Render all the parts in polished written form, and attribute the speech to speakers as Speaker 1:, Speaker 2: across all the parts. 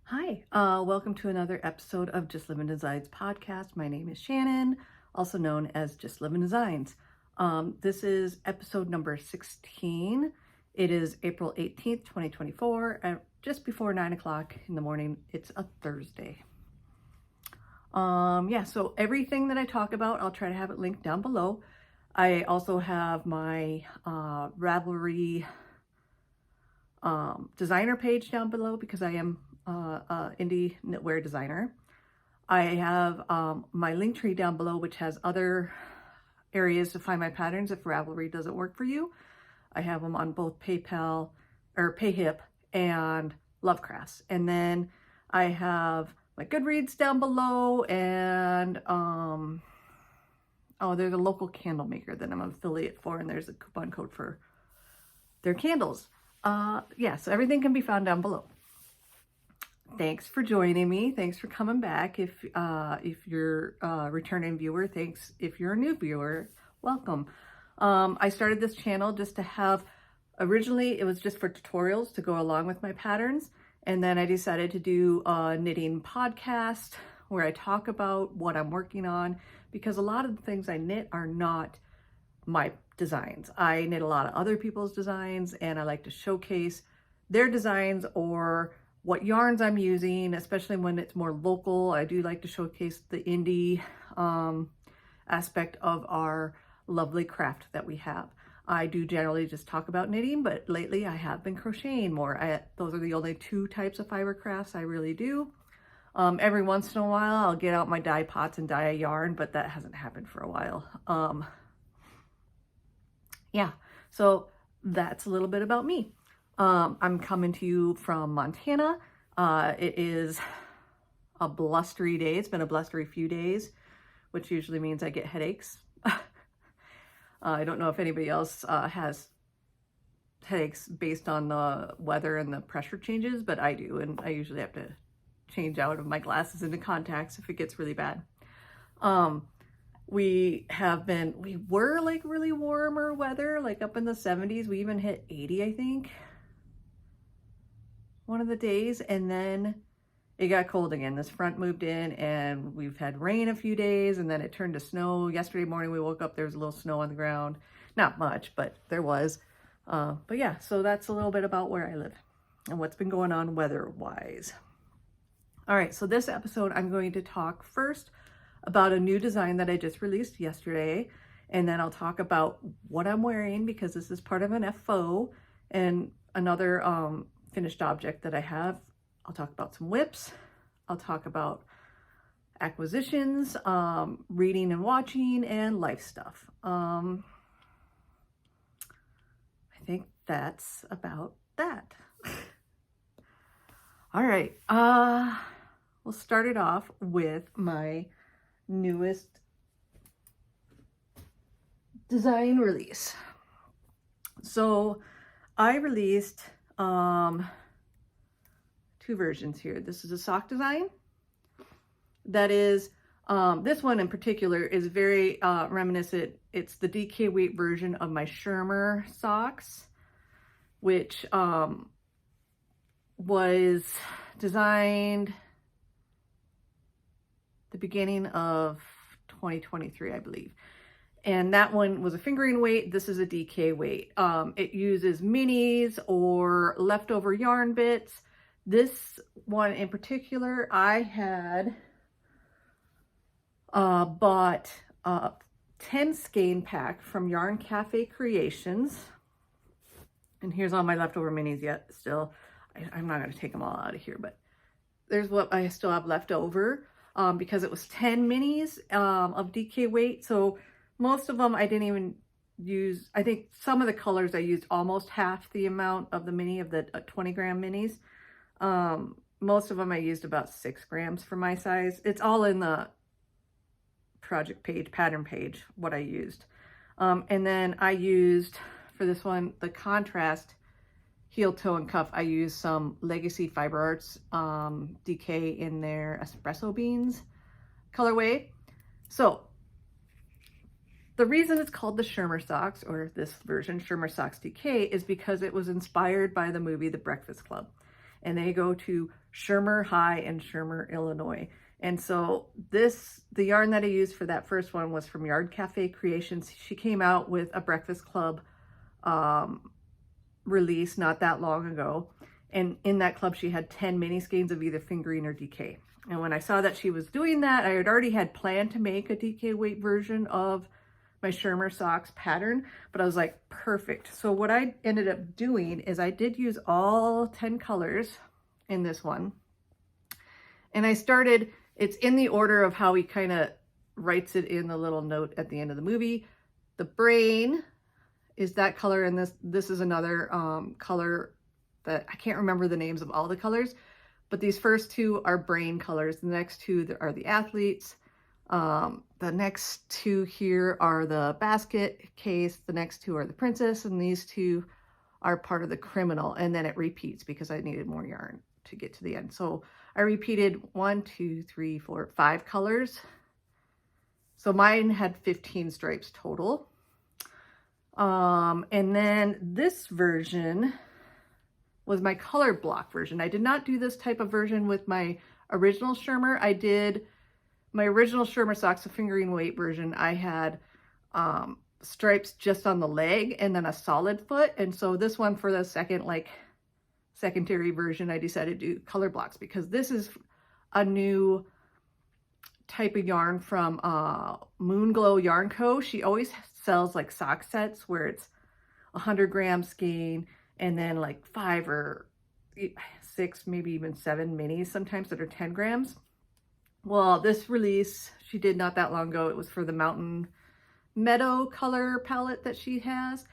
Speaker 1: Hi, welcome to another episode of Justlivin Designs podcast. My name is Shannon, also known as Justlivin Designs. This is episode number 16. It is April 18th, 2024, and just before 9 o'clock in the morning. It's a Thursday. So everything that I talk about, I'll try to have it linked down below. I also have my Ravelry designer page down below because I am indie knitwear designer. I have my link tree down below, which has other areas to find my patterns if Ravelry doesn't work for you. I have them on both PayPal or PayHip and Lovecrafts. And then I have my Goodreads down below, and there's a local candle maker that I'm an affiliate for, and there's a coupon code for their candles. So everything can be found down below. Thanks for joining me. Thanks for coming back. If you're a returning viewer, thanks. If you're a new viewer, welcome. I started this channel just to have, originally it was just for tutorials to go along with my patterns. And then I decided to do a knitting podcast where I talk about what I'm working on, because a lot of the things I knit are not my designs. I knit a lot of other people's designs, and I like to showcase their designs or what yarns I'm using, especially when it's more local. I do like to showcase the indie aspect of our lovely craft that we have. I do generally just talk about knitting, but lately I have been crocheting more. Those are the only two types of fiber crafts I really do. Every once in a while I'll get out my dye pots and dye a yarn, but that hasn't happened for a while. So that's a little bit about me. I'm coming to you from Montana. It is a blustery day. It's been a blustery few days, which usually means I get headaches. I don't know if anybody else has headaches based on the weather and the pressure changes, but I do, and I usually have to change out of my glasses into contacts if it gets really bad. We were like really warmer weather, like up in the 70s. We even hit 80, I think, one of the days, and then it got cold again. This front moved in, and we've had rain a few days, and then it turned to snow. Yesterday morning we woke up, there was a little snow on the ground. Not much, but there was. So that's a little bit about where I live and what's been going on weather-wise. All right, so this episode I'm going to talk first about a new design that I just released yesterday, and then I'll talk about what I'm wearing because this is part of an FO and another finished object that I have. I'll talk about some whips. I'll talk about acquisitions, reading and watching, and life stuff. I think that's about that. All right, we'll start it off with my newest design release. So I released two versions here. This is a sock design that is, this one in particular is very reminiscent. It's the DK weight version of my Shermer socks, which was designed the beginning of 2023, I believe. And that one was a fingering weight. This is a DK weight. It uses minis or leftover yarn bits. This one in particular, I had bought a 10 skein pack from Yarn Cafe Creations. And here's all my leftover minis yet still. I'm not going to take them all out of here, but there's what I still have left over because it was 10 minis of DK weight. So most of them I didn't even use. I think some of the colors I used almost half the amount of the mini of the 20 gram minis. Most of them I used about 6 grams for my size. It's all in the project page, pattern page, what I used. And then I used, for this one, the contrast heel, toe, and cuff. I used some Legacy Fiber Arts DK in their espresso beans colorway. So the reason it's called the Shermer socks, or this version, Shermer socks DK, is because it was inspired by the movie The Breakfast Club. and they go to Shermer High in Shermer, Illinois. And so the yarn that I used for that first one was from Yard Cafe Creations. She came out with a Breakfast Club release not that long ago. And in that club, she had 10 mini skeins of either fingering or DK. And when I saw that she was doing that, I had already had planned to make a DK weight version of my Shermer socks pattern, but I was like, perfect. So what I ended up doing is I did use all 10 colors in this one. And I started, it's in the order of how he kind of writes it in the little note at the end of the movie. The brain is that color, and this is another color that I can't remember the names of all the colors, but these first two are brain colors. The next two are the athletes. The next two here are the basket case. The next two are the princess, and these two are part of the criminal. And then it repeats because I needed more yarn to get to the end. So I repeated 1, 2, 3, 4, 5 colors. So mine had 15 stripes total. And then this version was my color block version. I did not do this type of version with my original Shermer. I did my original Shermer socks, the fingering weight version. I had stripes just on the leg and then a solid foot. And so this one, for the secondary version, I decided to do color blocks because this is a new type of yarn from Moonglow Yarn Co. She always sells like sock sets where it's 100 gram skein and then like 5 or 6, maybe even 7 minis sometimes that are 10 grams. Well, this release she did not that long ago, it was for the Mountain Meadow color palette that she has.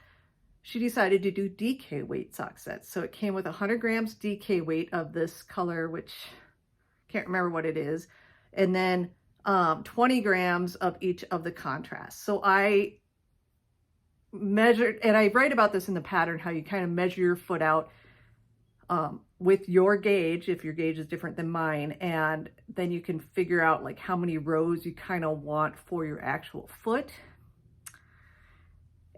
Speaker 1: She decided to do DK weight sock sets. So it came with 100 grams DK weight of this color, which can't remember what it is. And then 20 grams of each of the contrasts. So I measured, and I write about this in the pattern, how you kind of measure your foot out with your gauge, if your gauge is different than mine, and then you can figure out like how many rows you kind of want for your actual foot.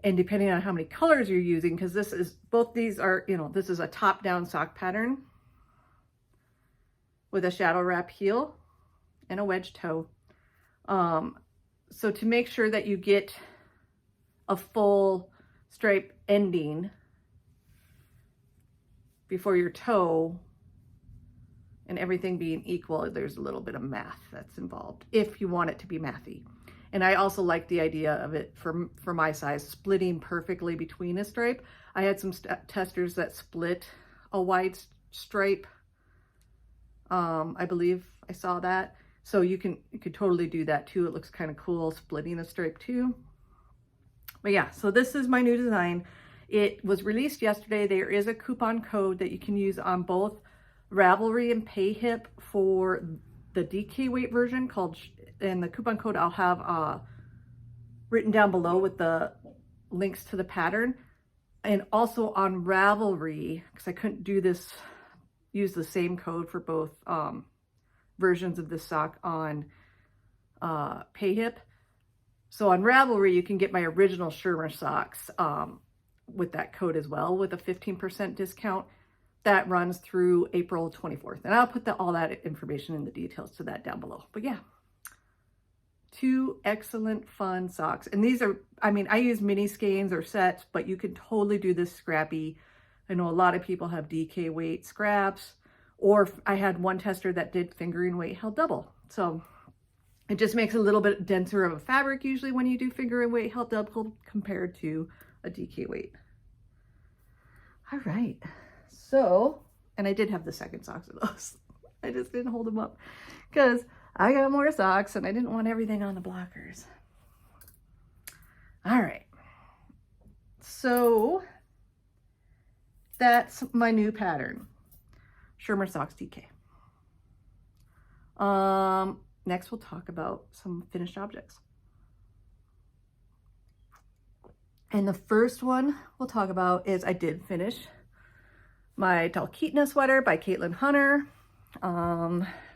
Speaker 1: And depending on how many colors you're using, because this is, both these are, this is a top-down sock pattern with a shadow wrap heel and a wedge toe. So to make sure that you get a full stripe ending before your toe and everything being equal, there's a little bit of math that's involved if you want it to be mathy. And I also like the idea of it for my size, splitting perfectly between a stripe. I had some testers that split a wide stripe. I believe I saw that. So you could totally do that too. It looks kind of cool, splitting a stripe too. But yeah, so this is my new design. It was released yesterday. There is a coupon code that you can use on both Ravelry and PayHip for the DK weight version and the coupon code I'll have written down below with the links to the pattern. And also on Ravelry, because I couldn't use the same code for both versions of this sock on PayHip. So on Ravelry, you can get my original Shermer socks with that code as well, with a 15% discount. That runs through April 24th. And I'll put all that information in the details to that down below. But yeah, 2 excellent fun socks. And these are, I use mini skeins or sets, but you can totally do this scrappy. I know a lot of people have DK weight scraps, or I had one tester that did fingering weight held double. So it just makes a little bit denser of a fabric usually when you do fingering weight held double compared to a DK weight. All right. So, and I did have the second socks of those. I just didn't hold them up because I got more socks and I didn't want everything on the blockers. All right. So that's my new pattern. Shermer Socks DK. Next we'll talk about some finished objects. And the first one we'll talk about is I did finish my Talkeetna sweater by Caitlin Hunter.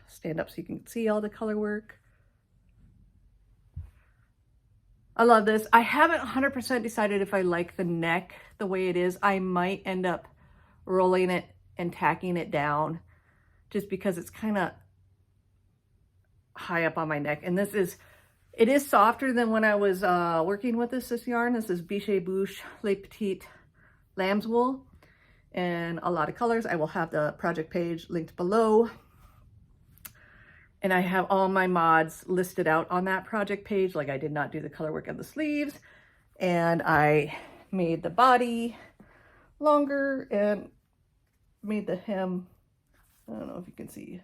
Speaker 1: Stand up so you can see all the color work. I love this. I haven't 100% decided if I like the neck the way it is. I might end up rolling it and tacking it down just because it's kind of high up on my neck. And it is softer than when I was working with this yarn. This is Biche Bouche Le Petite Lamb's Wool and a lot of colors. I will have the project page linked below. And I have all my mods listed out on that project page. Like I did not do the color work of the sleeves. And I made the body longer and made the hem, I don't know if you can see.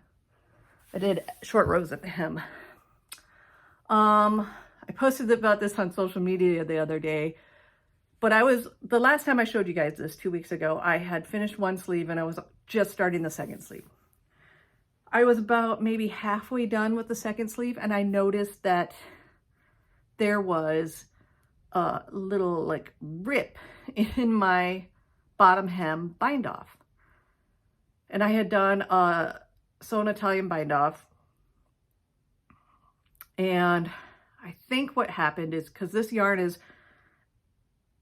Speaker 1: I did short rows at the hem. I posted about this on social media the other day, but the last time I showed you guys this 2 weeks ago, I had finished one sleeve and I was just starting the second sleeve. I was about maybe halfway done with the second sleeve and I noticed that there was a little like rip in my bottom hem bind off. And I had done a sewn Italian bind off. And I think what happened is, because this yarn is,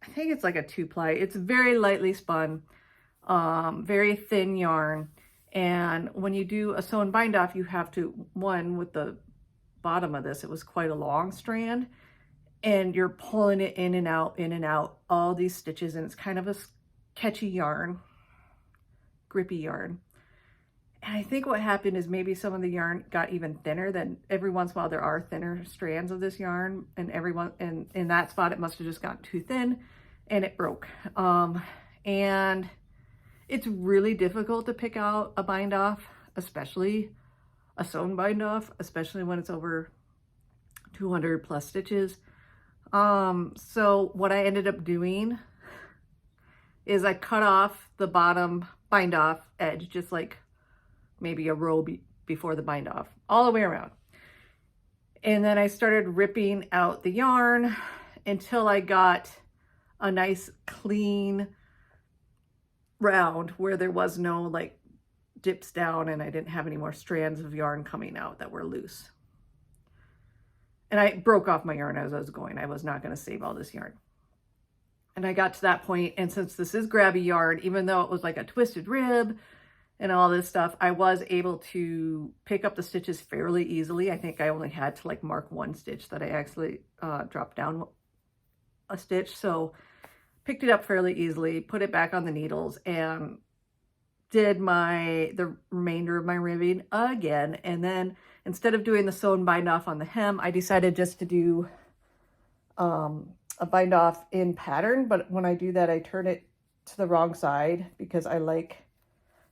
Speaker 1: I think it's like a 2-ply. It's very lightly spun, very thin yarn. And when you do a sewn bind off, you have to, with the bottom of this, it was quite a long strand. And you're pulling it in and out, all these stitches. And it's kind of a catchy yarn, grippy yarn. And I think what happened is maybe some of the yarn got even thinner. Than every once in a while there are thinner strands of this yarn, and in that spot it must have just gotten too thin and it broke. And it's really difficult to pick out a bind off, especially a sewn bind off, especially when it's over 200 plus stitches. So what I ended up doing is I cut off the bottom bind off edge, just like maybe a row before the bind off, all the way around. And then I started ripping out the yarn until I got a nice clean round where there was no like dips down and I didn't have any more strands of yarn coming out that were loose. And I broke off my yarn as I was going. I was not going to save all this yarn. And I got to that point, and since this is grabby yarn, even though it was like a twisted rib and all this stuff, I was able to pick up the stitches fairly easily. I think I only had to like mark one stitch that I actually dropped down a stitch. So picked it up fairly easily, put it back on the needles, and did the remainder of my ribbing again. And then instead of doing the sewn bind off on the hem, I decided just to do a bind off in pattern. But when I do that, I turn it to the wrong side because I like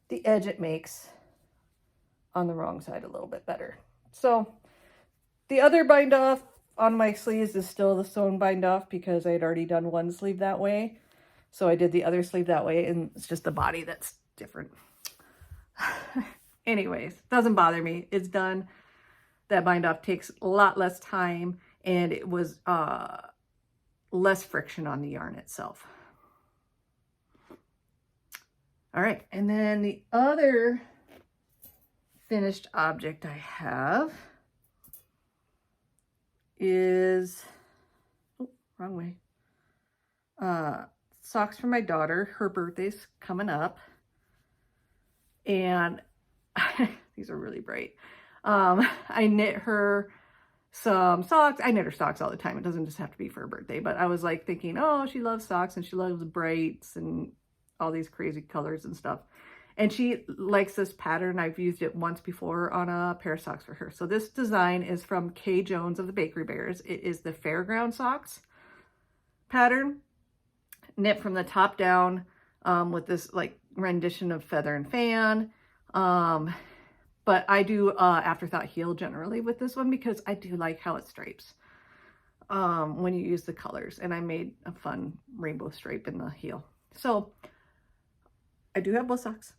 Speaker 1: the edge it makes on the wrong side a little bit better. So the other bind off on my sleeves is still the sewn bind off because I had already done one sleeve that way. So I did the other sleeve that way, and it's just the body that's different. Anyways, doesn't bother me. It's done. That bind off takes a lot less time, and it was less friction on the yarn itself. All right, and then the other finished object I have is, oh, wrong way, socks for my daughter. Her birthday's coming up, and these are really bright. I knit her some socks. I knit her socks all the time. It doesn't just have to be for her birthday, but I was like thinking, oh, she loves socks and she loves brights and all these crazy colors and stuff. And she likes this pattern. I've used it once before on a pair of socks for her. So this design is from Kay Jones of the Bakery Bears. It is the Fairground Socks pattern, knit from the top down with this like rendition of feather and fan. But I do afterthought heel generally with this one because I do like how it stripes when you use the colors. And I made a fun rainbow stripe in the heel. So I do have both socks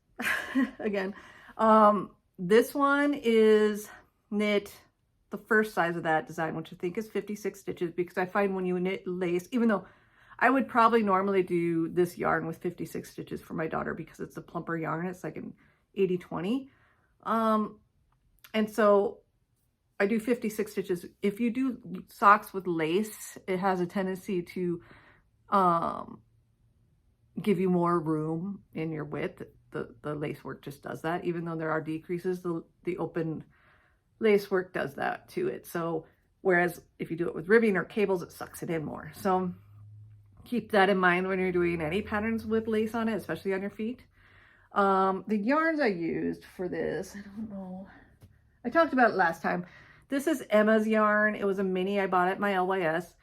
Speaker 1: again. This one is knit the first size of that design, which I think is 56 stitches, because I find when you knit lace, even though I would probably normally do this yarn with 56 stitches for my daughter because it's a plumper yarn, it's like an 80-20. And so I do 56 stitches. If you do socks with lace, it has a tendency to give you more room in your width. the lace work just does that. Even though there are decreases, the open lace work does that to it. So whereas if you do it with ribbing or cables, it sucks it in more. So keep that in mind when you're doing any patterns with lace on it, especially on your feet. The yarns I used for this, I don't know. I talked about it last time. This is Emma's yarn. It was a mini I bought at my LYS.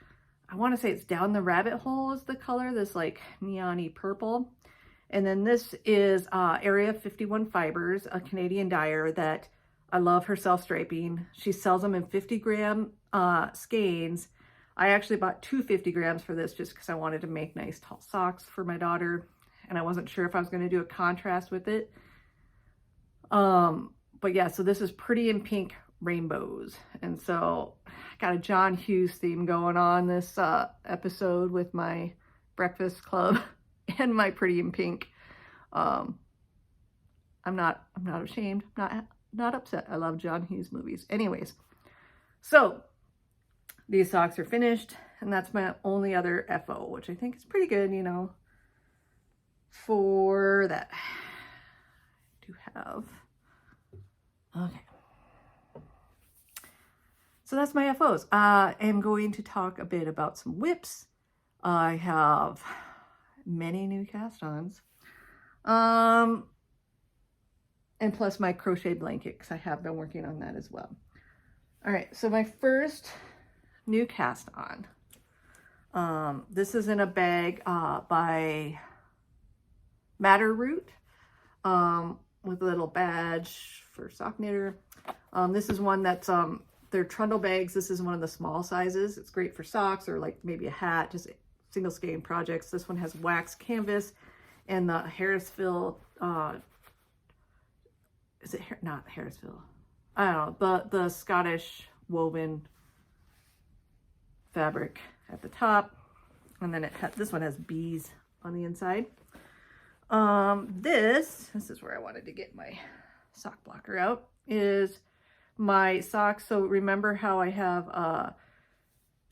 Speaker 1: I want to say it's Down the Rabbit Hole is the color, this like neon-y purple. And then this is Area 51 Fibers, a Canadian dyer that I love her self-striping. She sells them in 50-gram skeins. I actually bought 2 50 grams for this just because I wanted to make nice tall socks for my daughter. And I wasn't sure if I was going to do a contrast with it. But yeah, so this is Pretty in Pink Rainbows. And so I got a John Hughes theme going on this episode with my Breakfast Club and my Pretty in Pink. I'm not ashamed, not upset. I love John Hughes movies. Anyways, so these socks are finished, and that's my only other FO, which I think is pretty good, you know, for that. I do have, okay. So that's my FOs. I am going to talk a bit about some whips. I have many new cast-ons. And plus my crochet blanket, because I have been working on that as well. All right, so my first new cast-on. This is in a bag by Mare with a little badge for sock knitter. This is one that's they're trundle bags. This is one of the small sizes. It's great for socks or like maybe a hat, just single skein projects. This one has wax canvas and the Harrisville, is it not Harrisville? I don't know, the Scottish woven fabric at the top. And then this one has bees on the inside. This is where I wanted to get my sock blocker out, is my socks. So remember how I have,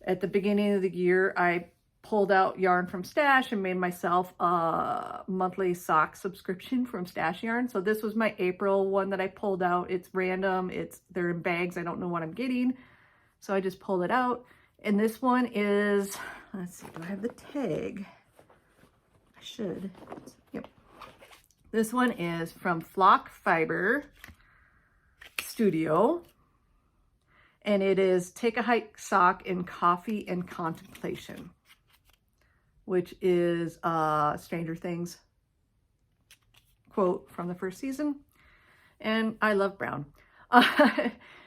Speaker 1: at the beginning of the year, I pulled out yarn from Stash and made myself a monthly sock subscription from Stash Yarn. So this was my April one that I pulled out. It's random. They're in bags. I don't know what I'm getting. So I just pulled it out. And this one is, let's see, do I have the tag? I should. Yep. This one is from Flock Fiber Studio. And it is Take a Hike Sock in Coffee and Contemplation, which is Stranger Things quote from the first season. And I love brown.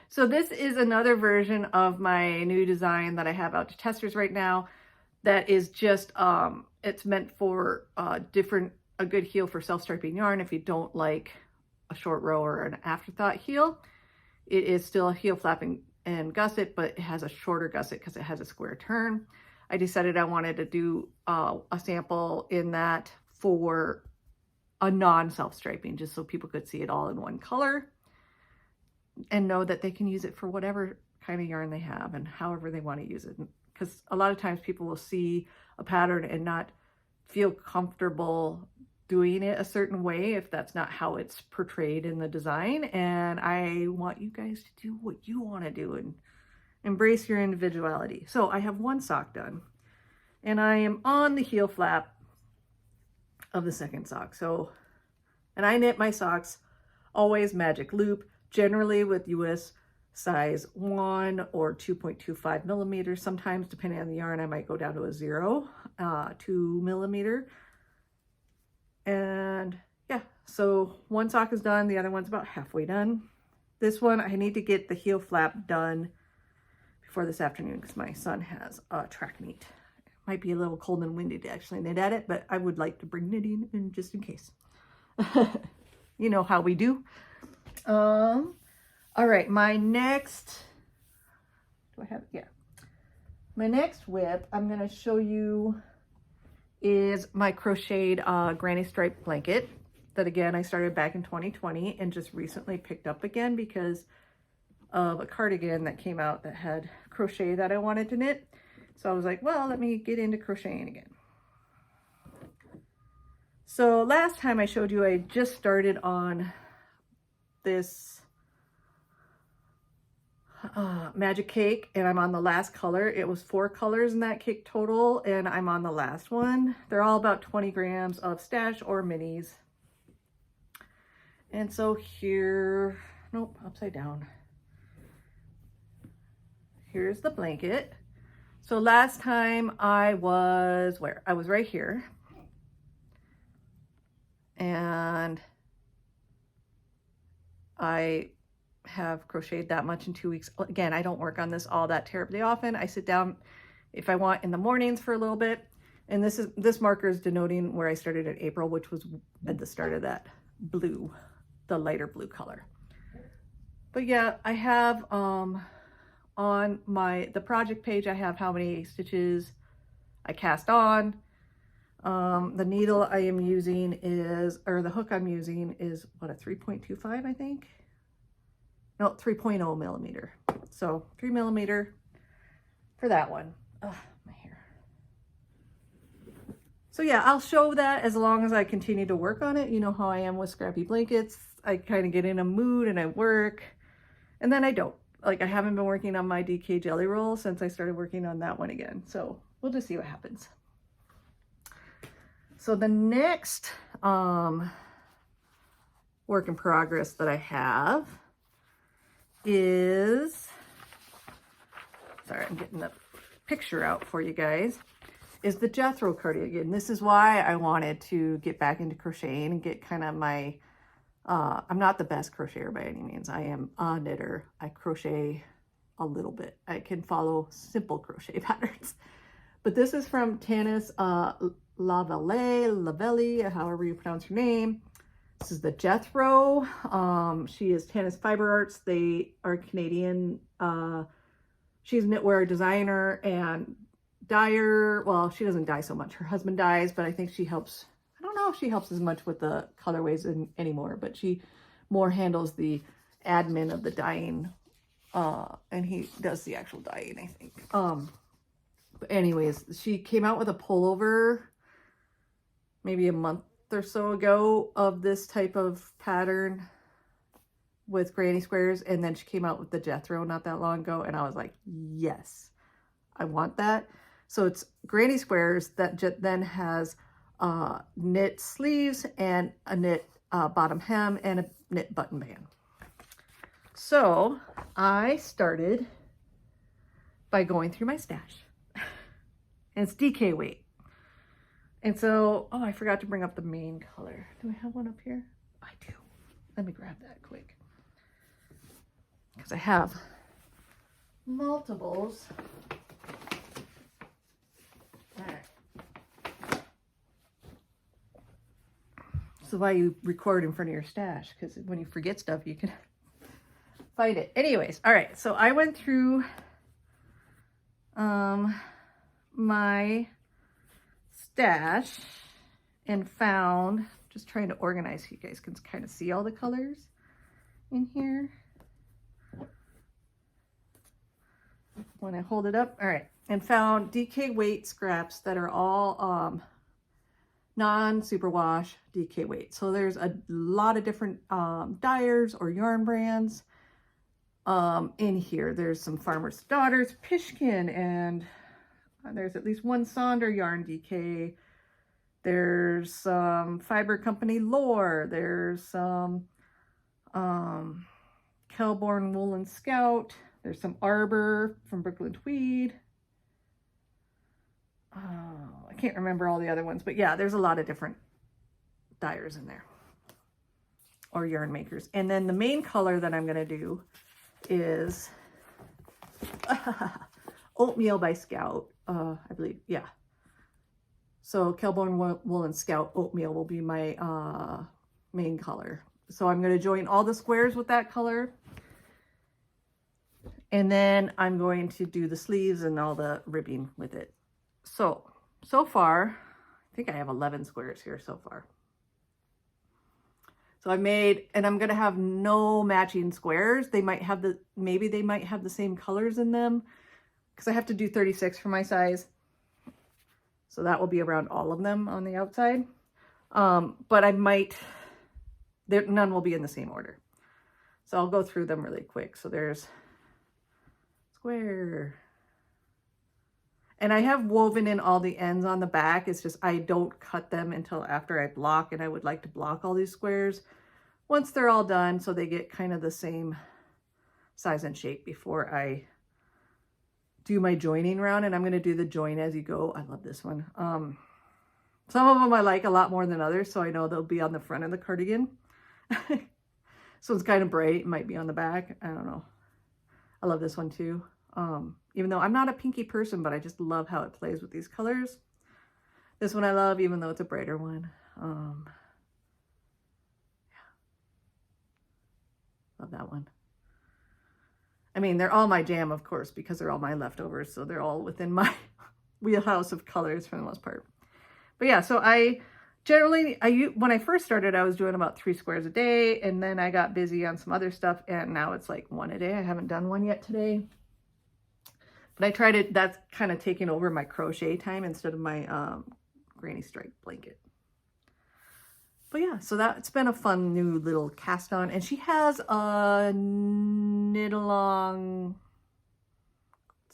Speaker 1: So this is another version of my new design that I have out to testers right now. That is just, it's meant for a good heel for self-striping yarn. If you don't like a short row or an afterthought heel, it is still a heel flapping and gusset, but it has a shorter gusset because it has a square turn. I decided I wanted to do a sample in that for a non-self-striping, just so people could see it all in one color and know that they can use it for whatever kind of yarn they have and however they want to use it. Because a lot of times people will see a pattern and not feel comfortable doing it a certain way if that's not how it's portrayed in the design. And I want you guys to do what you want to do and embrace your individuality. So I have one sock done and I am on the heel flap of the second sock. So, and I knit my socks always magic loop, generally with US size 1 or 2.25 millimeters. Sometimes, depending on the yarn, I might go down to a 2 millimeter. And yeah, so one sock is done. The other one's about halfway done. This one, I need to get the heel flap done before this afternoon because my son has a track meet. It might be a little cold and windy to actually knit at it, but I would like to bring knitting in just in case. You know how we do. All right, my next, my next whip I'm going to show you is my crocheted granny stripe blanket that, again, I started back in 2020 and just recently picked up again because of a cardigan that came out that had crochet that I wanted to knit. So I was like, well, let me get into crocheting again. So last time I showed you, I just started on this magic cake, and I'm on the last color. It was 4 colors in that cake total, and I'm on the last one. They're all about 20 grams of stash or minis. And so here, nope, upside down. Here's the blanket. So last time I was where? I was right here. And I have crocheted that much in 2 weeks. Again, I don't work on this all that terribly often. I sit down if I want in the mornings for a little bit. And this marker is denoting where I started in April, which was at the start of that blue, the lighter blue color. But yeah, I have on the project page, I have how many stitches I cast on. The needle I am using is, or the hook I'm using is what, a 3.25, I think? No, 3.0 millimeter. So 3 millimeter for that one. Ugh, my hair. So yeah, I'll show that as long as I continue to work on it. You know how I am with scrappy blankets. I kind of get in a mood and I work, and then I don't. Like, I haven't been working on my DK jelly roll since I started working on that one again. So we'll just see what happens. So the next work in progress that I have is, sorry, I'm getting the picture out for you guys, is the Jethro cardigan. This is why I wanted to get back into crocheting and get kind of my, I'm not the best crocheter by any means. I am a knitter. I crochet a little bit. I can follow simple crochet patterns. But this is from Tanis Lavelli, however you pronounce her name. This is the Jethro. She is Tanis Fiber Arts. They are Canadian. She's a knitwear designer and dyer. Well, she doesn't dye so much. Her husband dyes, but I think she helps. I don't know if she helps as much with the colorways anymore, but she more handles the admin of the dyeing. And he does the actual dyeing, I think. But anyways, she came out with a pullover maybe a month or so ago of this type of pattern with granny squares, and then she came out with the Jethro not that long ago, and I was like, yes, I want that. So it's granny squares that then has knit sleeves and a knit bottom hem and a knit button band. So I started by going through my stash, and it's DK weight. And so, oh, I forgot to bring up the main color. Do I have one up here? I do. Let me grab that quick, because I have multiples. All right. So why you record in front of your stash, because when you forget stuff, you can find it. Anyways, all right. So I went through my stash and found, just trying to organize so you guys can kind of see all the colors in here. When I hold it up, all right, and found DK weight scraps that are all non-superwash DK weight. So there's a lot of different dyers or yarn brands in here. There's some Farmer's Daughters, Pishkin, and there's at least one Sonder yarn DK. There's some Fiber Company Lore. There's some Kelborn Woolen Scout. There's some Arbor from Brooklyn Tweed. I can't remember all the other ones, but yeah, there's a lot of different dyers in there, or yarn makers. And then the main color that I'm going to do is Oatmeal by Scout. I believe, yeah. So Kelborn Woolen Scout Oatmeal will be my main color. So I'm going to join all the squares with that color. And then I'm going to do the sleeves and all the ribbing with it. So far, I think I have 11 squares here so far. So I made, and I'm going to have no matching squares. They might have maybe they might have the same colors in them, because I have to do 36 for my size. So that will be around all of them on the outside. But I might, none will be in the same order. So I'll go through them really quick. So there's square. And I have woven in all the ends on the back. It's just I don't cut them until after I block, and I would like to block all these squares once they're all done so they get kind of the same size and shape before I do my joining round. And I'm going to do the join as you go. I love this one. Some of them I like a lot more than others, so I know they'll be on the front of the cardigan. So it's kind of bright. It might be on the back. I don't know. I love this one too. Even though I'm not a pinky person, but I just love how it plays with these colors. This one I love, even though it's a brighter one. Yeah. Love that one. I mean, they're all my jam, of course, because they're all my leftovers. So they're all within my wheelhouse of colors for the most part. But yeah, so when I first started, I was doing about 3 squares a day. And then I got busy on some other stuff. And now it's like 1 a day. I haven't done one yet today. But I tried it, that's kind of taking over my crochet time instead of my granny stripe blanket. But yeah, so that's been a fun new little cast on. And she has a knit along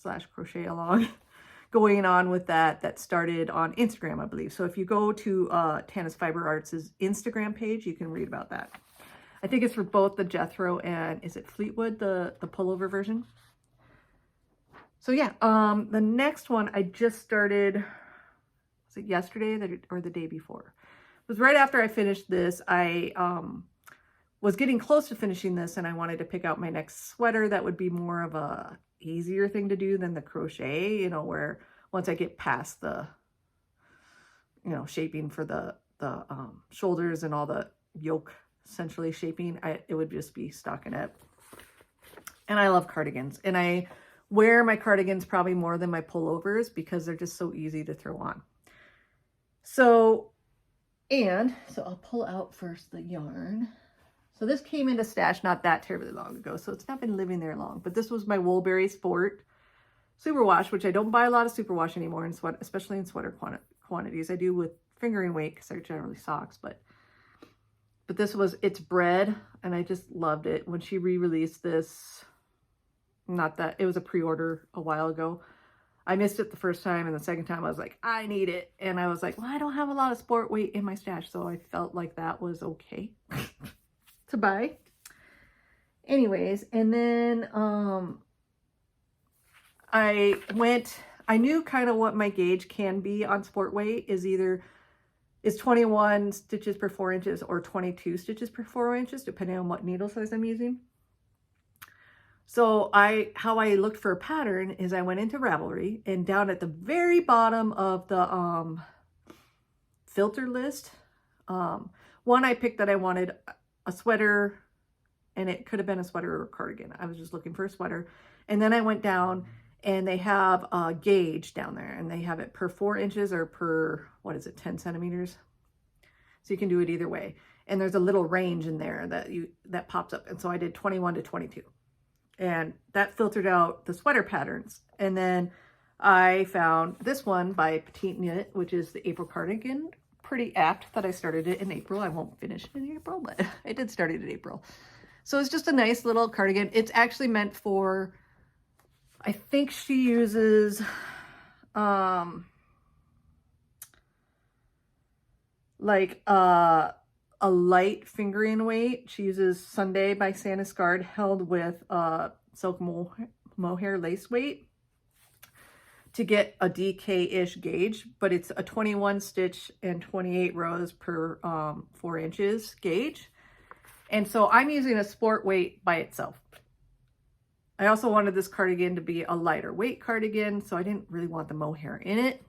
Speaker 1: / crochet along going on with that started on Instagram, I believe. So if you go to Tana's Fiber Arts' Instagram page, you can read about that. I think it's for both the Jethro and, is it Fleetwood, the pullover version? So yeah, the next one I just started, was it yesterday or the day before? It was right after I finished this. I was getting close to finishing this, and I wanted to pick out my next sweater that would be more of a easier thing to do than the crochet, you know, where once I get past the, you know, shaping for the shoulders and all the yoke essentially shaping, it would just be stockinette. And I love cardigans, and I wear my cardigans probably more than my pullovers because they're just so easy to throw on. So I'll pull out first the yarn. So this came into stash not that terribly long ago, so it's not been living there long. But this was my Woolberry Sport superwash, which I don't buy a lot of superwash anymore, especially in sweater quantities. I do with fingering weight because they're generally socks, but this was its bread, and I just loved it. When she re-released this, not that it was a pre-order a while ago. I missed it the first time, and the second time I was like, I need it. And I was like, well, I don't have a lot of sport weight in my stash, so I felt like that was okay to buy. Anyways, and then I knew kind of what my gauge can be on sport weight is either 21 stitches per 4 inches or 22 stitches per 4 inches, depending on what needle size I'm using. So how I looked for a pattern is I went into Ravelry, and down at the very bottom of the filter list, one I picked that I wanted a sweater, and it could have been a sweater or a cardigan. I was just looking for a sweater. And then I went down, and they have a gauge down there, and they have it per 4 inches or per, 10 centimeters. So you can do it either way. And there's a little range in there that pops up. And so I did 21 to 22. And that filtered out the sweater patterns. And then I found this one by Petite Knit, which is the April cardigan. Pretty apt that I started it in April. I won't finish it in April, but I did start it in April. So it's just a nice little cardigan. It's actually meant for, I think she uses like a light fingering weight. She uses Sunday by Santa Scard held with silk mohair lace weight to get a DK-ish gauge, but it's a 21 stitch and 28 rows per 4 inches gauge. And so I'm using a sport weight by itself. I also wanted this cardigan to be a lighter weight cardigan, so I didn't really want the mohair in it.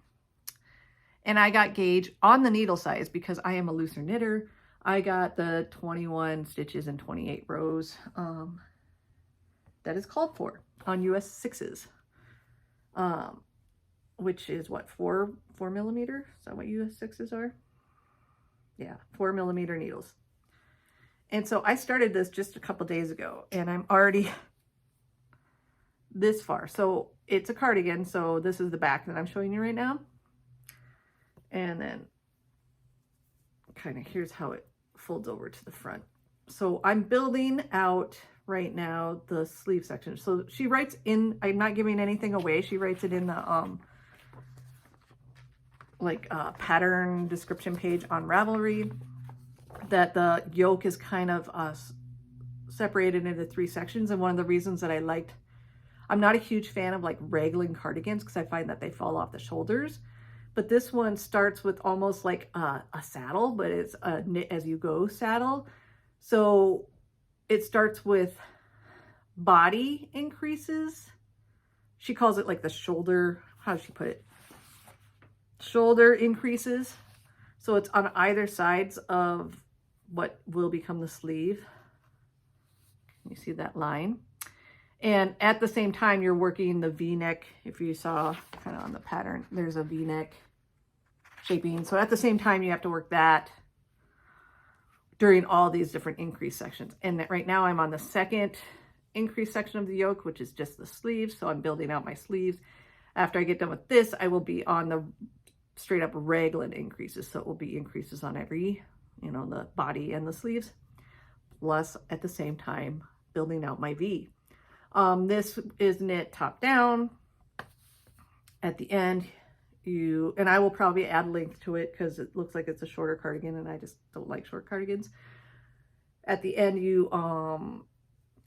Speaker 1: And I got gauge on the needle size because I am a looser knitter. I got the 21 stitches and 28 rows that is called for on US 6s, which is what, 4 millimeter? Is that what US 6s are? Yeah, 4 millimeter needles. And so I started this just a couple days ago, and I'm already this far. So it's a cardigan, so this is the back that I'm showing you right now. And then kind of, here's how it folds over to the front. So I'm building out right now the sleeve section. So she writes in, I'm not giving anything away. She writes it in the pattern description page on Ravelry, that the yoke is kind of separated into 3 sections. And one of the reasons that I'm not a huge fan of like raglan cardigans because I find that they fall off the shoulders. But this one starts with almost like a saddle, but it's a knit as you go saddle. So it starts with body increases. She calls it like the shoulder, how does she put it? Shoulder increases. So it's on either sides of what will become the sleeve. You see that line? And at the same time, you're working the V-neck. If you saw kind of on the pattern, there's a V-neck shaping. So at the same time, you have to work that during all these different increase sections. And right now I'm on the second increase section of the yoke, which is just the sleeves. So I'm building out my sleeves. After I get done with this, I will be on the straight up raglan increases. So it will be increases on every, the body and the sleeves. Plus at the same time, building out my V. This is knit top down. At the end, and I will probably add length to it because it looks like it's a shorter cardigan and I just don't like short cardigans. At the end, you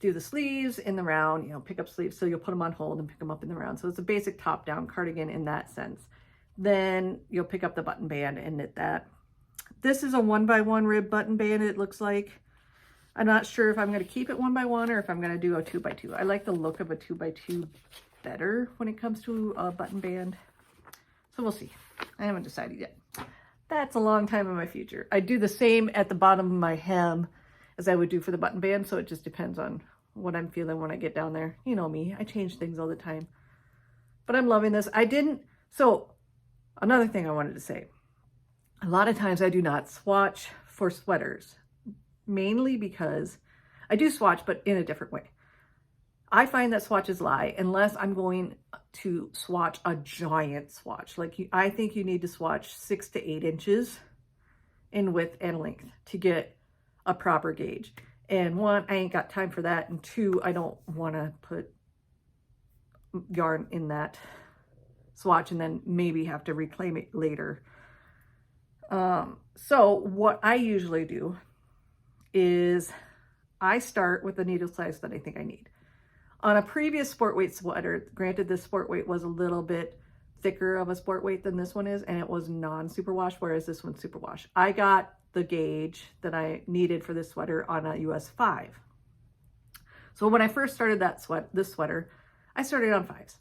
Speaker 1: do the sleeves in the round, pick up sleeves. So you'll put them on hold and pick them up in the round. So it's a basic top down cardigan in that sense. Then you'll pick up the button band and knit that. This is a 1x1 rib button band, it looks like. I'm not sure if I'm going to keep it 1x1 or if I'm going to do a 2x2. I like the look of a 2x2 better when it comes to a button band. So we'll see. I haven't decided yet. That's a long time in my future. I do the same at the bottom of my hem as I would do for the button band. So it just depends on what I'm feeling when I get down there. You know me, I change things all the time. But I'm loving this. So another thing I wanted to say. A lot of times I do not swatch for sweaters. Mainly because I do swatch, but in a different way. I find that swatches lie unless I'm going to swatch a giant swatch. I think you need to swatch 6 to 8 inches in width and length to get a proper gauge. And 1, I ain't got time for that. And 2, I don't want to put yarn in that swatch and then maybe have to reclaim it later. So what I usually do is I start with the needle size that I think I need. On a previous sport weight sweater, granted this sport weight was a little bit thicker of a sport weight than this one is, and it was non-superwash, whereas this one's superwash. I got the gauge that I needed for this sweater on a US 5. So when I first started this sweater, I started on 5s.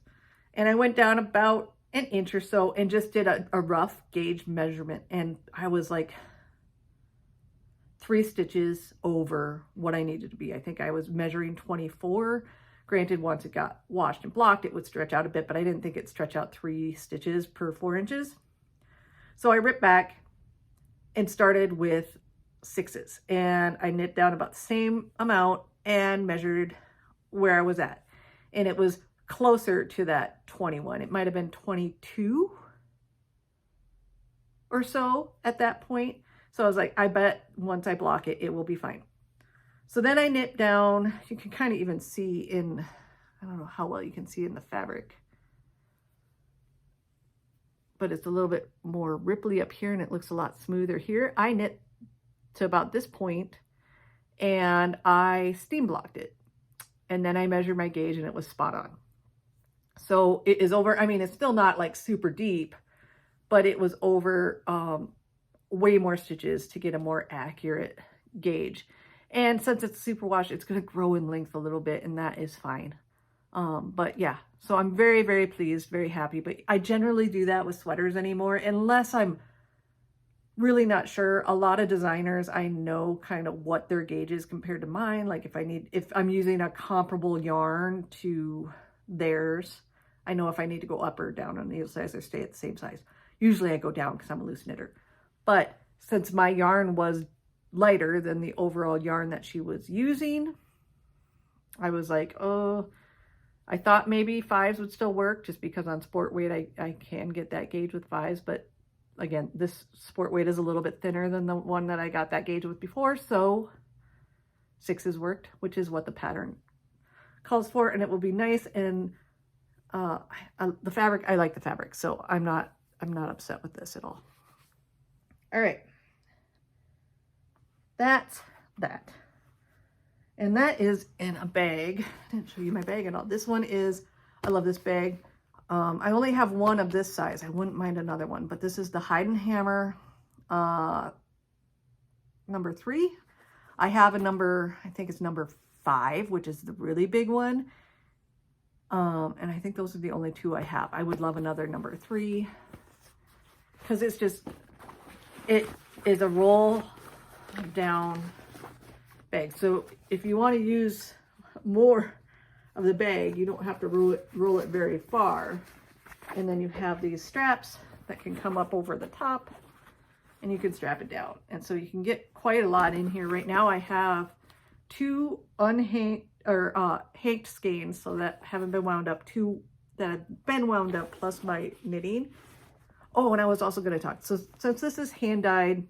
Speaker 1: And I went down about an inch or so and just did a rough gauge measurement. And I was like 3 stitches over what I needed to be. I think I was measuring 24. Granted, once it got washed and blocked, it would stretch out a bit, but I didn't think it'd stretch out 3 stitches per 4 inches. So I ripped back and started with 6s, and I knit down about the same amount and measured where I was at. And it was closer to that 21. It might have been 22 or so at that point. So I was like, I bet once I block it, it will be fine. So then I knit down, you can kind of even see in, I don't know how well you can see in the fabric, but it's a little bit more ripply up here and it looks a lot smoother here. I knit to about this point and I steam blocked it. And then I measured my gauge and it was spot on. So it is over, I mean, it's still not like super deep, but it was over way more stitches to get a more accurate gauge. And since it's superwash, it's going to grow in length a little bit, and that is fine. But yeah, so I'm very, very pleased, very happy. But I generally do that with sweaters anymore, unless I'm really not sure. A lot of designers, I know kind of what their gauge is compared to mine. Like if I'm using a comparable yarn to theirs, I know if I need to go up or down on needle size or stay at the same size. Usually I go down because I'm a loose knitter. But since my yarn was lighter than the overall yarn that she was using, I was like, oh, I thought maybe 5s would still work just because on sport weight I can get that gauge with 5s, but again, this sport weight is a little bit thinner than the one that I got that gauge with before, so 6s worked, which is what the pattern calls for, and it will be nice. And the fabric, I like the fabric, so I'm not upset with this at all. All right, that's that. And that is in a bag. I didn't show you my bag at all. This one is, I love this bag. I only have one of this size. I wouldn't mind another one, but this is the Hide and Hammer number 3. I have a number, I think it's number 5, which is the really big one. And I think those are the only 2 I have. I would love another number 3 because it's just, it is a roll down bag. So if you want to use more of the bag, you don't have to roll it very far. And then you have these straps that can come up over the top and you can strap it down. And so you can get quite a lot in here. Right now I have 2 unhanged or hanked skeins, so that haven't been wound up, 2 that have been wound up plus my knitting. Oh, and I was also going to talk. So since this is hand dyed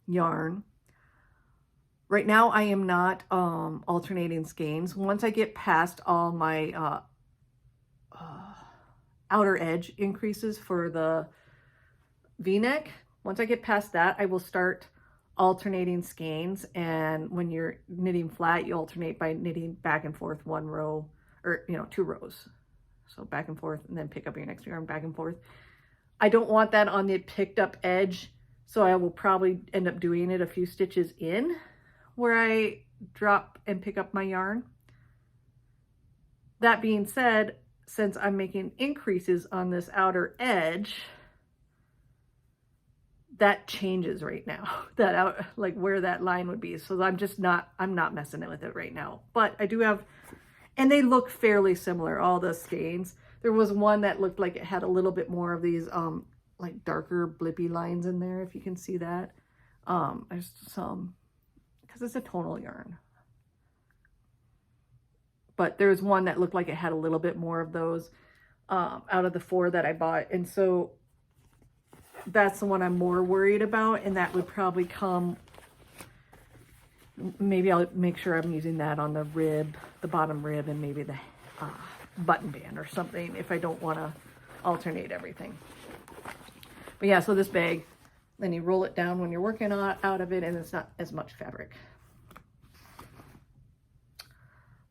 Speaker 1: yarn, right now I am not alternating skeins. Once I get past all my outer edge increases for the V-neck, once I get past that, I will start alternating skeins. And when you're knitting flat, you alternate by knitting back and forth 1 row, or 2 rows. So back and forth, and then pick up your next yarn, back and forth. I don't want that on the picked up edge, so I will probably end up doing it a few stitches in where I drop and pick up my yarn. That being said, since I'm making increases on this outer edge, that changes right now, that out, like where that line would be. So I'm not messing with it right now, but I do have, and they look fairly similar, all the skeins. There was one that looked like it had a little bit more of these like darker blippy lines in there, if you can see that. There's some, because it's a tonal yarn. But there's one that looked like it had a little bit more of those out of the 4 that I bought. And so that's the one I'm more worried about, and that would probably come, maybe I'll make sure I'm using that on the rib, the bottom rib, and maybe the button band or something if I don't want to alternate everything. But yeah, so this bag, then you roll it down when you're working out of it, and it's not as much fabric.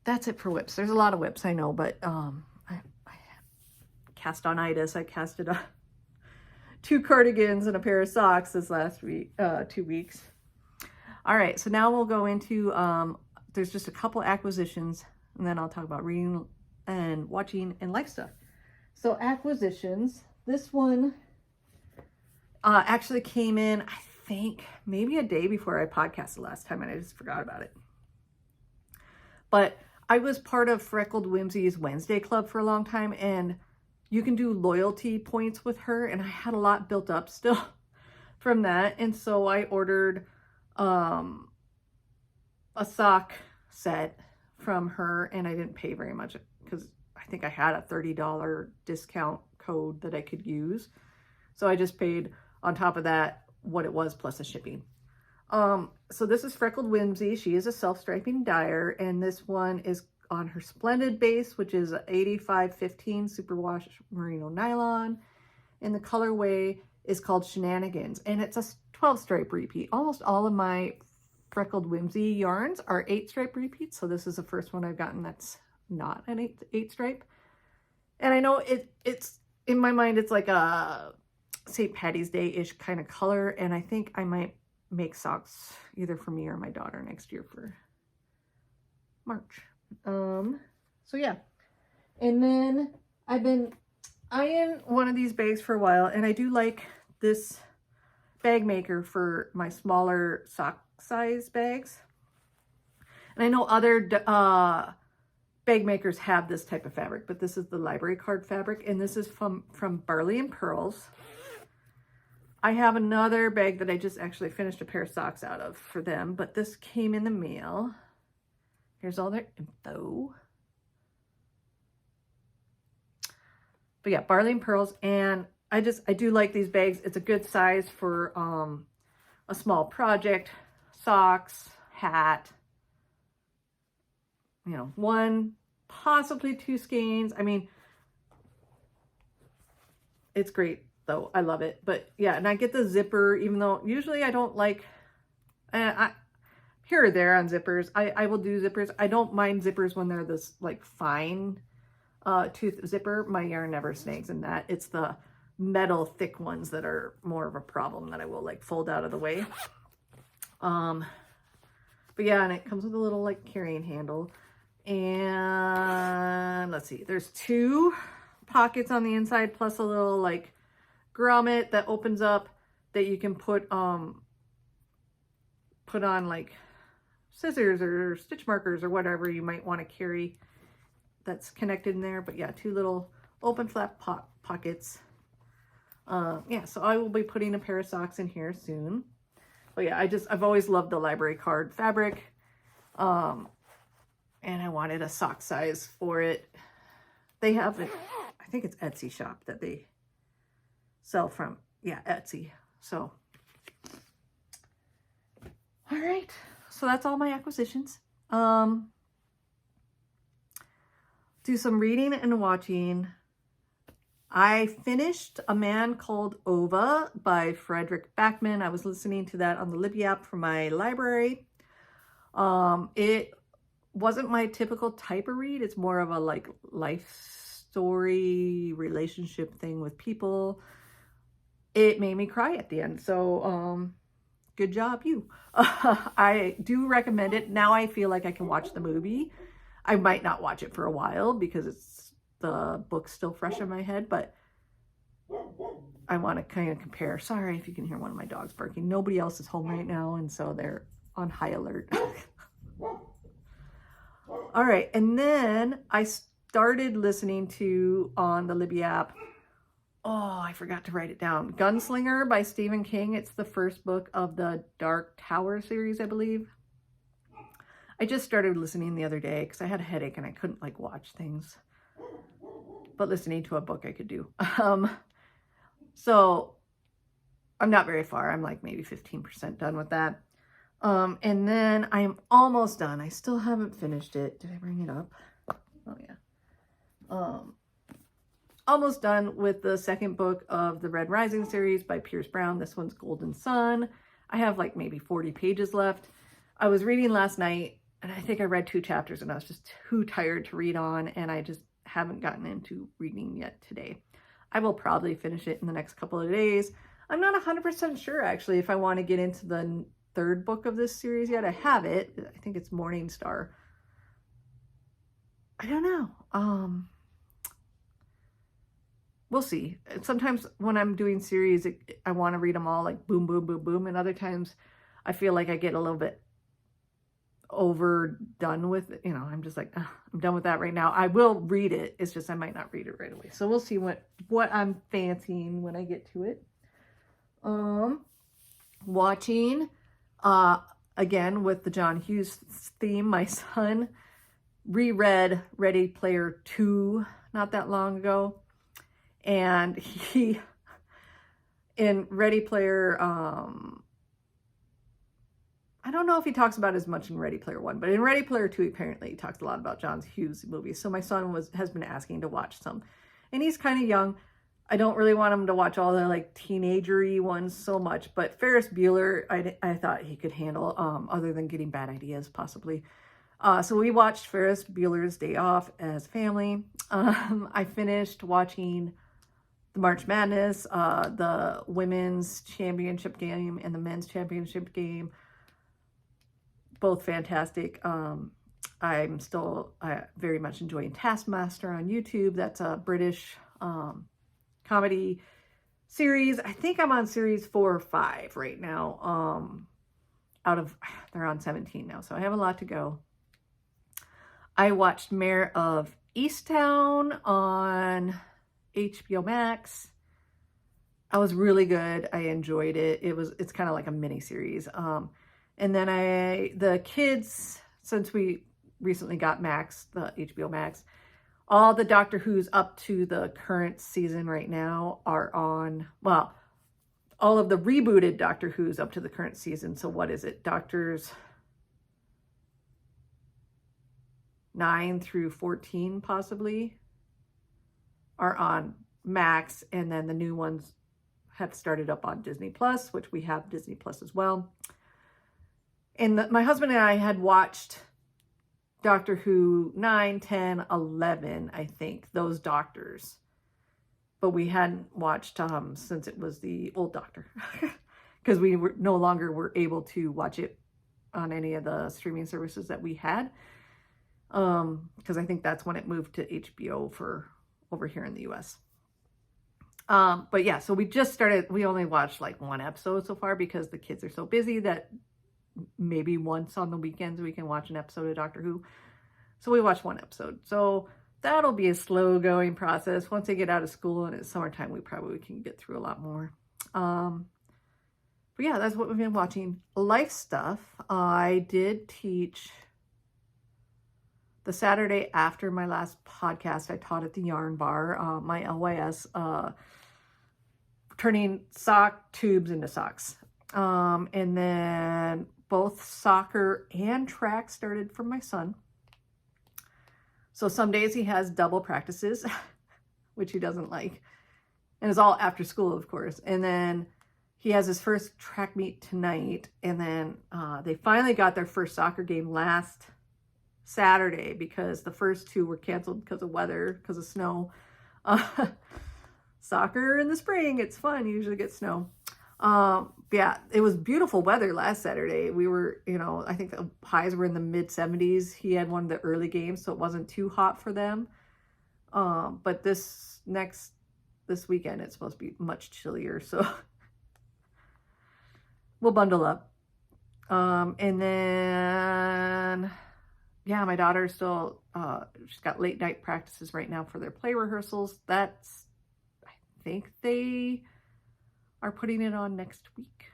Speaker 1: That's it for whips. There's a lot of whips, I know, but I cast on itis. I casted 2 cardigans and a pair of socks this last week, 2 weeks. All right, so now we'll go into, there's just a couple acquisitions, and then I'll talk about reading and watching and life stuff. So acquisitions, this one actually came in, I think, maybe a day before I podcasted last time, and I just forgot about it. But I was part of Freckled Whimsy's Wednesday Club for a long time, and you can do loyalty points with her, and I had a lot built up still from that. And so I ordered a sock set from her, and I didn't pay very much because I think I had a $30 discount code that I could use. So I just paid on top of that what it was plus the shipping. So this is Freckled Whimsy. She is a self-striping dyer, and this one is on her Splendid base, which is 8515 superwash merino nylon, and the colorway is called Shenanigans, and it's a 12 stripe repeat. Almost all of my Freckled Whimsy yarns are 8 stripe repeats, so this is the first one I've gotten that's not an 8 stripe. And I know it's in my mind it's like a St. Patty's Day-ish kind of color, and I think I might make socks either for me or my daughter next year for March. So yeah, and then I've been eyeing one of these bags for a while, and I do like this bag maker for my smaller sock size bags. And I know other bag makers have this type of fabric, but this is the library card fabric, and this is from Barley and Pearls. I have another bag that I just actually finished a pair of socks out of for them, but this came in the mail. Here's all their info. But yeah, Barley and Pearls, and I do like these bags. It's a good size for a small project, socks, hat, you know, 1, possibly 2 skeins. I mean, it's great though. I love it. But yeah, and I get the zipper, even though usually I don't like, here or there on zippers. I will do zippers. I don't mind zippers when they're this like fine tooth zipper. My yarn never snags in that. It's the metal thick ones that are more of a problem that I will like fold out of the way. But yeah, and it comes with a little like carrying handle. And let's see, there's 2 pockets on the inside plus a little like grommet that opens up that you can put on like scissors or stitch markers or whatever you might want to carry that's connected in there. But yeah, 2 little open flap pockets. Yeah, so I will be putting a pair of socks in here soon. But yeah, I've always loved the library card fabric. And I wanted a sock size for it. They have it, I think it's Etsy shop that they sell from. Yeah, Etsy. So, all right. So that's all my acquisitions. Do some reading and watching. I finished A Man Called Ova by Fredrik Backman. I was listening to that on the Libby app for my library. It wasn't my typical type of read. It's more of a like life story, relationship thing with people. It made me cry at the end. So, good job, you. I do recommend it. Now I feel like I can watch the movie. I might not watch it for a while because the book's still fresh in my head, but I want to kind of compare. Sorry if you can hear one of my dogs barking. Nobody else is home right now, and so they're on high alert. All right, and then I started listening to, on the Libby app, oh, I forgot to write it down, Gunslinger by Stephen King. It's the first book of the Dark Tower series, I believe. I just started listening the other day because I had a headache and I couldn't like watch things. But listening to a book I could do. So I'm not very far. I'm like maybe 15% done with that. And then I am almost done. I still haven't finished it. Did I bring it up? Oh yeah. Almost done with the second book of the Red Rising series by Pierce Brown. This one's Golden Sun. I have like maybe 40 pages left. I was reading last night and I think I read 2 chapters and I was just too tired to read on, and I just haven't gotten into reading yet today. I will probably finish it in the next couple of days. I'm not 100% sure actually if I want to get into the 3rd book of this series yet. I have it. I think it's Morning Star. I don't know. We'll see. Sometimes when I'm doing series, I want to read them all like boom, boom, boom, boom. And other times I feel like I get a little bit overdone with it. You know, I'm just like, I'm done with that right now. I will read it. It's just I might not read it right away. So we'll see what I'm fancying when I get to it. Watching, again with the John Hughes theme, my son reread Ready Player 2 not that long ago. And he, in Ready Player, I don't know if he talks about as much in Ready Player 1, but in Ready Player 2, apparently he talks a lot about John Hughes movies. So my son has been asking to watch some, and he's kind of young. I don't really want him to watch all the like teenagery ones so much, but Ferris Bueller, I thought he could handle, other than getting bad ideas possibly. So we watched Ferris Bueller's Day Off as family. I finished watching the March Madness, the women's championship game and the men's championship game. Both fantastic. I'm still very much enjoying Taskmaster on YouTube. That's a British comedy series. I think I'm on series 4 or 5 right now. They're on 17 now, so I have a lot to go. I watched Mare of Easttown on HBO Max. That was really good. I enjoyed it. It's kind of like a mini series. And then the kids, since we recently got Max, the HBO Max, all the Doctor Who's up to the current season right now are on, well, all of the rebooted Doctor Who's up to the current season. So what is it? Doctors 9 through 14 possibly are on Max, and then the new ones have started up on Disney Plus, which we have Disney Plus as well. And my husband and I had watched Doctor Who 9, 10, 11, I think, those Doctors. But we hadn't watched since it was the old Doctor. Because we were no longer were able to watch it on any of the streaming services that we had. Because I think that's when it moved to HBO for over here in the US. But yeah, so we just started, we only watched like one episode so far because the kids are so busy that maybe once on the weekends we can watch an episode of Doctor Who. So we watched one episode. So that'll be a slow going process. Once they get out of school and it's summertime, we probably can get through a lot more. But yeah, that's what we've been watching. Life stuff. I did teach the Saturday after my last podcast. I taught at the Yarn Bar, my LYS, turning sock tubes into socks. And then both soccer and track started for my son. So some days he has double practices, which he doesn't like. And it's all after school, of course. And then he has his first track meet tonight. And then they finally got their first soccer game last Saturday because the first two were canceled because of weather, because of snow. Soccer in the spring, it's fun. You usually get snow. Yeah, it was beautiful weather last Saturday. We were, I think the highs were in the mid 70s. He had one of the early games, so it wasn't too hot for them. But this weekend, it's supposed to be much chillier, so we'll bundle up. And then, yeah, my daughter still, she's got late night practices right now for their play rehearsals. I think they are putting it on next week,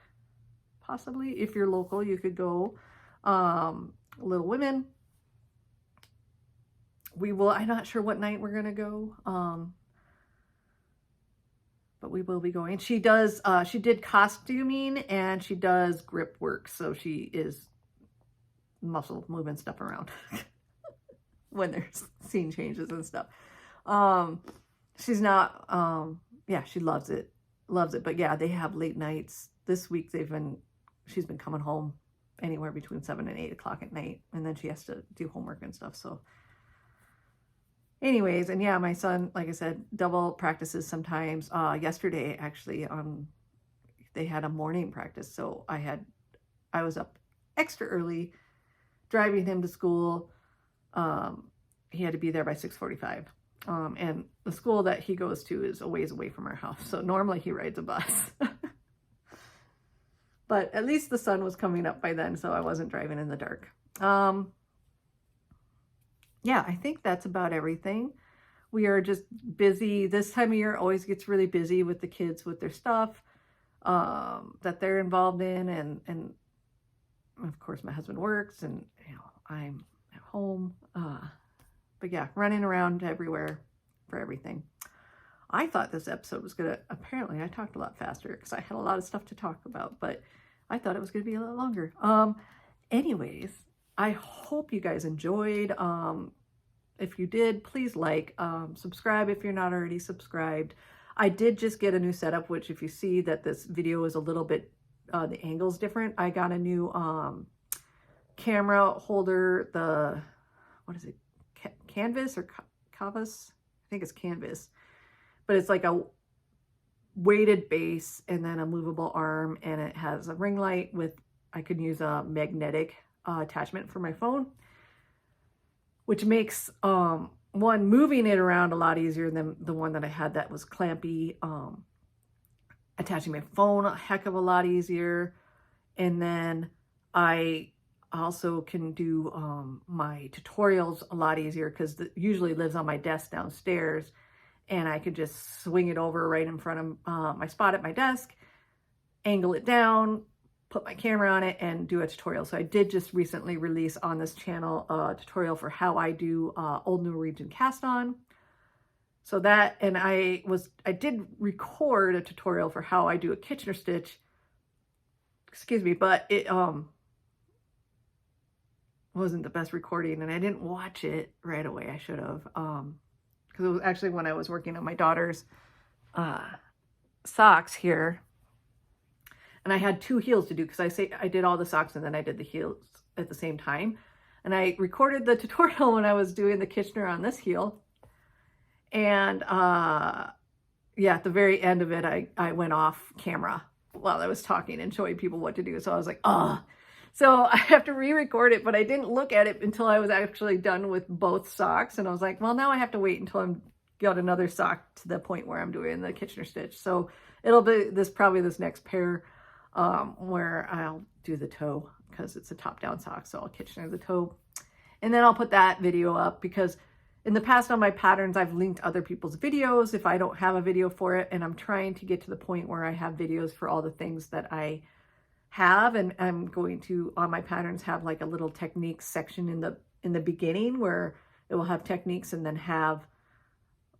Speaker 1: possibly. If you're local, you could go. Little Women. I'm not sure what night we're going to go. But we will be going. She did costuming and she does grip work. So she is muscle moving stuff around when there's scene changes and stuff. She's not, yeah, she loves it. But yeah, they have late nights. This week she's been coming home anywhere between 7 and 8 o'clock at night. And then she has to do homework and stuff. So anyways, and yeah, my son, like I said, double practices sometimes. Yesterday, actually, they had a morning practice. So I was up extra early driving him to school. He had to be there by 6:45. And the school that he goes to is a ways away from our house. So normally he rides a bus. But at least the sun was coming up by then, so I wasn't driving in the dark. Yeah, I think that's about everything. We are just busy. This time of year always gets really busy with the kids, with their stuff that they're involved in. And of course, my husband works and I'm at home. But yeah, running around everywhere for everything. I thought this episode was apparently I talked a lot faster because I had a lot of stuff to talk about, but I thought it was going to be a little longer. Anyways, I hope you guys enjoyed. If you did, please subscribe if you're not already subscribed. I did just get a new setup, which if you see that this video is a little bit, the angle's different. I got a new camera holder, what is it? Canvas or Cavas? I think it's Canvas. But it's like a weighted base and then a movable arm, and it has a ring light I could use a magnetic attachment for my phone, which makes one, moving it around a lot easier than the one that I had that was clampy. Attaching my phone a heck of a lot easier. And then I also can do my tutorials a lot easier because it usually lives on my desk downstairs, and I could just swing it over right in front of my spot at my desk, angle it down, put my camera on it and do a tutorial. So I did just recently release on this channel a tutorial for how I do Old Norwegian cast on. So that, and I did record a tutorial for how I do a Kitchener stitch, excuse me, but it wasn't the best recording, and I didn't watch it right away. I should have, because it was actually when I was working on my daughter's socks here. And I had 2 heels to do because I did all the socks and then I did the heels at the same time. And I recorded the tutorial when I was doing the Kitchener on this heel. And yeah, at the very end of it, I went off camera while I was talking and showing people what to do. So I was like, oh. So I have to re-record it, but I didn't look at it until I was actually done with both socks. And I was like, well, now I have to wait until I'm got another sock to the point where I'm doing the Kitchener stitch. So it'll be probably this next pair where I'll do the toe because it's a top-down sock. So I'll Kitchener the toe. And then I'll put that video up because in the past on my patterns, I've linked other people's videos if I don't have a video for it. And I'm trying to get to the point where I have videos for all the things that I have. And I'm going to, on my patterns, have like a little techniques section in the beginning where it will have techniques and then have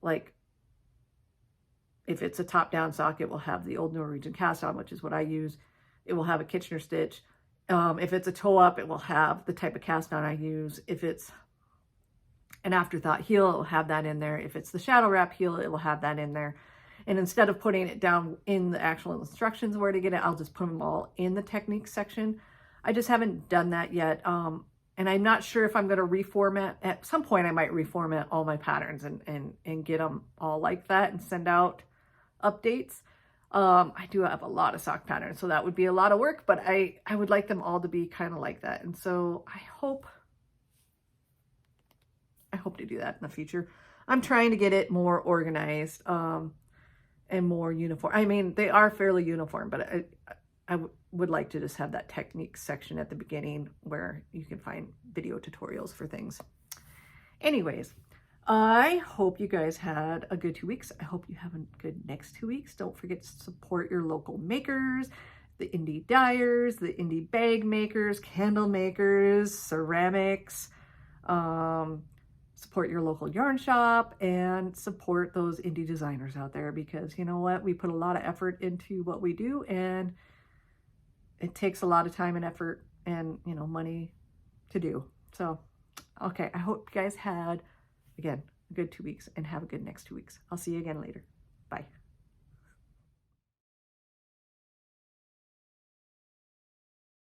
Speaker 1: like, if it's a top-down sock, it will have the Old Norwegian cast on, which is what I use. It will have a Kitchener stitch. If it's a toe up, it will have the type of cast on I use. If it's an afterthought heel, it will have that in there. If it's the shadow wrap heel, it will have that in there. And instead of putting it down in the actual instructions where to get it, I'll just put them all in the technique section. I just haven't done that yet. And I'm not sure if I'm going to reformat. At some point, I might reformat all my patterns and get them all like that and send out updates. I do have a lot of sock patterns, so that would be a lot of work, but I would like them all to be kind of like that. And so I hope to do that in the future. I'm trying to get it more organized and more uniform. I mean, they are fairly uniform, but I would like to just have that technique section at the beginning where you can find video tutorials for things. Anyways, I hope you guys had a good 2 weeks. I hope you have a good next 2 weeks. Don't forget to support your local makers, the indie dyers, the indie bag makers, candle makers, ceramics. Support your local yarn shop and support those indie designers out there because you know what? We put a lot of effort into what we do and it takes a lot of time and effort and, you know, money to do. So, okay. I hope you guys had, again, a good 2 weeks and have a good next 2 weeks. I'll see you again later. Bye.